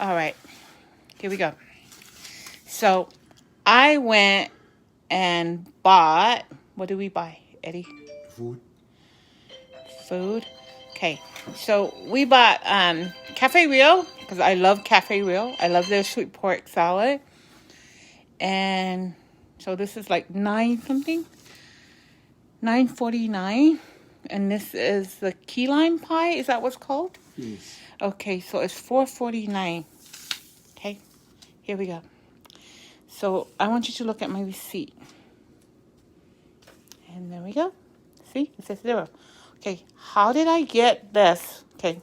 All right, here we go. So I went and bought, what did we buy, Eddie? Food. Okay, so we bought Cafe Rio, because I love Cafe Rio. I love their sweet pork salad. And so this is like $9.49. And this is the key lime pie. Is that what's called? Yes. Okay, so it's $4.49. Okay, here we go. So I want you to look at my receipt. And there we go. See, it says 0. Okay, how did I get this? Okay,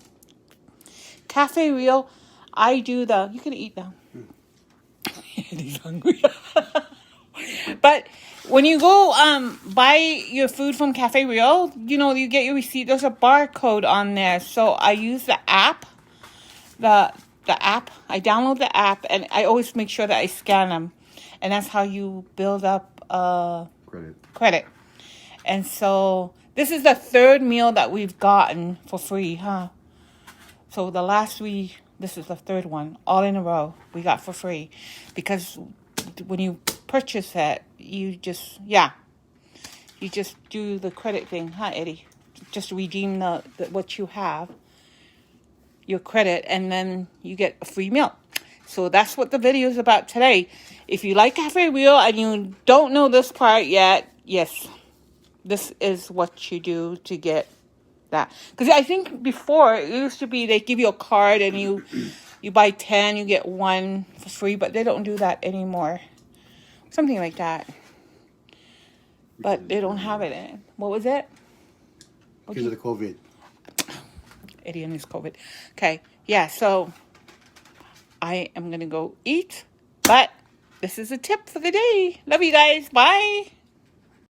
Cafe Rio, I do the, you can eat now. He's hungry. But when you go buy your food from Cafe Rio, you know, you get your receipt. There's a barcode on there. So I use the app. The app. I download the app, and I always make sure that I scan them. And that's how you build up credit. And so this is the third meal that we've gotten for free, huh? So the last three, this is the third one, all in a row, we got for free. Because when you purchase it, you just do the credit thing, huh, Eddie? Just redeem the what you have, your credit, and then you get a free meal. So that's what the video is about today. If you like Cafe Rio and you don't know this part yet, yes, this is what you do to get that. Because I think before it used to be they give you a card and you buy 10, you get 1 for free, but they don't do that anymore. Something like that. But they don't have it in. What was it? Because of the COVID. Eddie and his COVID. Okay, yeah, so I am going to go eat, but this is a tip for the day. Love you guys. Bye.